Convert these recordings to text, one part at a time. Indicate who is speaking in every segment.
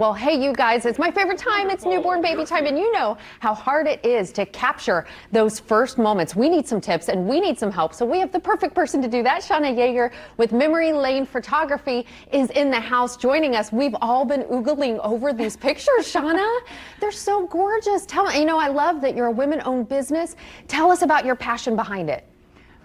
Speaker 1: Well, hey, you guys, it's my favorite time. It's newborn baby time, and you know how hard it is to capture those first moments. We need some tips and we need some help, so we have the perfect person to do that. Shauna Yeager with Memory Lane Photography is in the house joining us. We've all been oogling over these pictures, Shauna. They're so gorgeous. Tell me, I love that you're a women-owned business. Tell us about your passion behind it.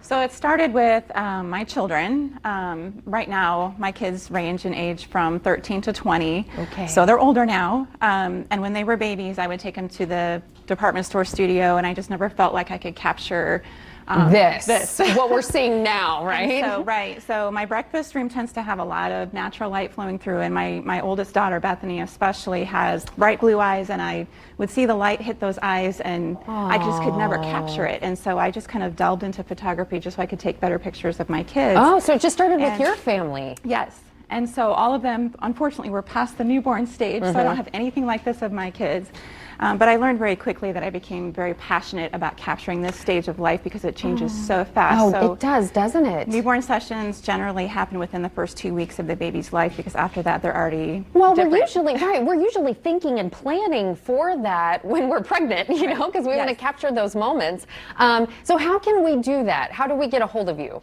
Speaker 2: So it started with my children. Right now, my kids range in age from 13 to 20.
Speaker 1: Okay.
Speaker 2: So they're older now. And when they were babies, I would take them to the department store studio, and I just never felt like I could capture
Speaker 1: this. What we're seeing now, right?
Speaker 2: So my breakfast room tends to have a lot of natural light flowing through, and my oldest daughter, Bethany especially, has bright blue eyes, and I would see the light hit those eyes, and I just could never capture it. And so I just kind of delved into photography just so I could take better pictures of my kids.
Speaker 1: Oh, so it just started with your family.
Speaker 2: Yes. And so all of them, unfortunately, were past the newborn stage, so I don't have anything like this of my kids. But I learned very quickly that I became very passionate about capturing this stage of life because it changes so fast.
Speaker 1: Oh,
Speaker 2: so
Speaker 1: it does, doesn't it?
Speaker 2: Newborn sessions generally happen within the first 2 weeks of the baby's life because after that they're already different.
Speaker 1: We're usually thinking and planning for that when we're pregnant, because we want to capture those moments. So how can we do that? How do we get a hold of you?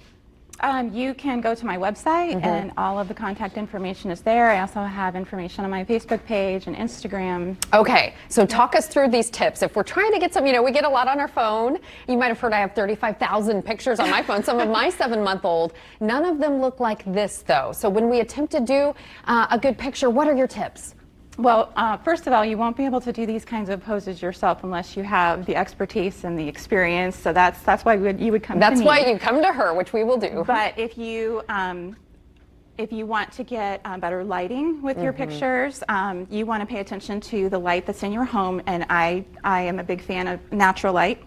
Speaker 2: You can go to my website and all of the contact information is there. I also have information on my Facebook page and Instagram.
Speaker 1: Okay, so talk us through these tips. If we're trying to get some, we get a lot on our phone. You might have heard I have 35,000 pictures on my phone, some of my 7-month-old. None of them look like this though. So when we attempt to do a good picture, what are your tips?
Speaker 2: Well, first of all, you won't be able to do these kinds of poses yourself unless you have the expertise and the experience. So that's why you would come to me.
Speaker 1: That's why you come to her, which we will do.
Speaker 2: But if you want to get better lighting with your pictures, you want to pay attention to the light that's in your home. And I am a big fan of natural light.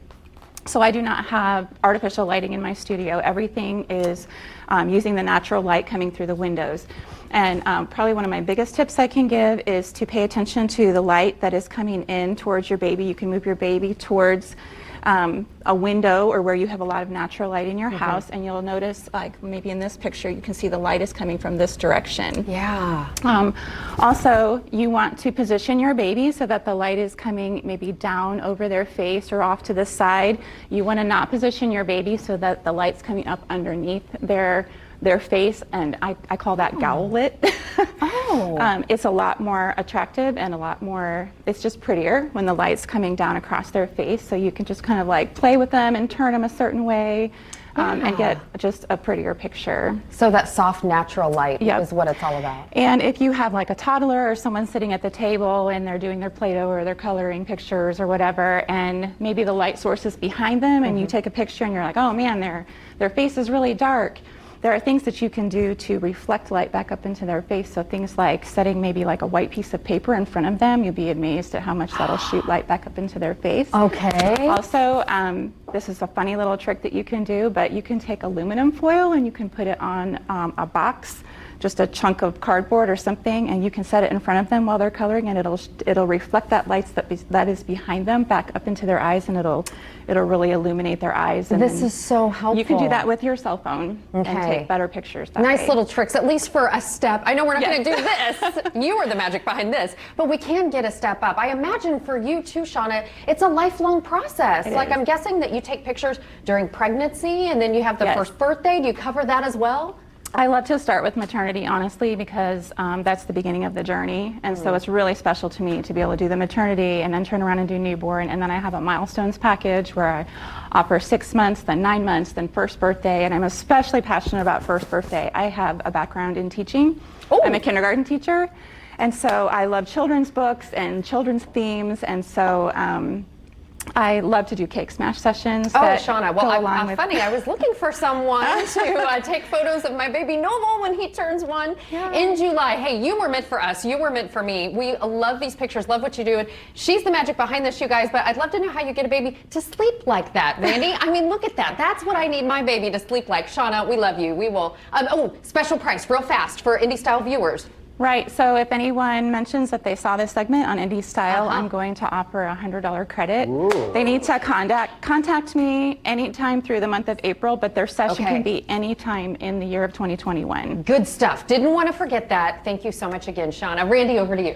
Speaker 2: So I do not have artificial lighting in my studio. Everything is using the natural light coming through the windows. And probably one of my biggest tips I can give is to pay attention to the light that is coming in towards your baby. You can move your baby towards a window or where you have a lot of natural light in your house, and you'll notice, like maybe in this picture, you can see the light is coming from this direction.
Speaker 1: Yeah.
Speaker 2: Also, you want to position your baby so that the light is coming maybe down over their face or off to the side. You want to not position your baby so that the light's coming up underneath their face, and I call that gowl lit. It's a lot more attractive and a lot more, it's just prettier when the light's coming down across their face, so you can just kind of like play with them and turn them a certain way and get just a prettier picture.
Speaker 1: So that soft natural light is what it's all about.
Speaker 2: And if you have like a toddler or someone sitting at the table and they're doing their Play-Doh or they're coloring pictures or whatever, and maybe the light source is behind them and you take a picture and you're like, oh man, their face is really dark. There are things that you can do to reflect light back up into their face. So things like setting maybe like a white piece of paper in front of them. You'll be amazed at how much that'll shoot light back up into their face.
Speaker 1: Okay.
Speaker 2: Also, this is a funny little trick that you can do, but you can take aluminum foil and you can put it on a box, just a chunk of cardboard or something, and you can set it in front of them while they're coloring, and it'll reflect that light that is behind them back up into their eyes, and it'll really illuminate their eyes. And
Speaker 1: this is so helpful.
Speaker 2: You can do that with your cell phone and take better pictures that
Speaker 1: Nice
Speaker 2: way.
Speaker 1: little tricks, at least for a step. I know we're not going to do this. You are the magic behind this, but we can get a step up. I imagine for you too, Shauna, it's a lifelong process. Like I'm guessing that you take pictures during pregnancy, and then you have the first birthday. Do you cover that as well?
Speaker 2: I love to start with maternity, honestly, because that's the beginning of the journey, and so it's really special to me to be able to do the maternity and then turn around and do newborn, and then I have a milestones package where I offer 6 months, then 9 months, then first birthday, and I'm especially passionate about first birthday. I have a background in teaching. I'm a kindergarten teacher, and so I love children's books and children's themes, and so I love to do cake smash sessions.
Speaker 1: Oh, Shauna, well, funny. I was looking for someone to take photos of my baby Noble when he turns 1 in July. Hey, you were meant for us. You were meant for me. We love these pictures, love what you do. And she's the magic behind this, you guys, but I'd love to know how you get a baby to sleep like that, Randy. I mean, look at that. That's what I need my baby to sleep like. Shauna, we love you. We will. Special price, real fast for Indie Style viewers.
Speaker 2: Right, so if anyone mentions that they saw this segment on Indie Style, I'm going to offer a $100 credit.
Speaker 3: Ooh.
Speaker 2: They need to contact me anytime through the month of April, but their session can be anytime in the year of 2021.
Speaker 1: Good stuff. Didn't want to forget that. Thank you so much again, Shauna. Randy, over to you.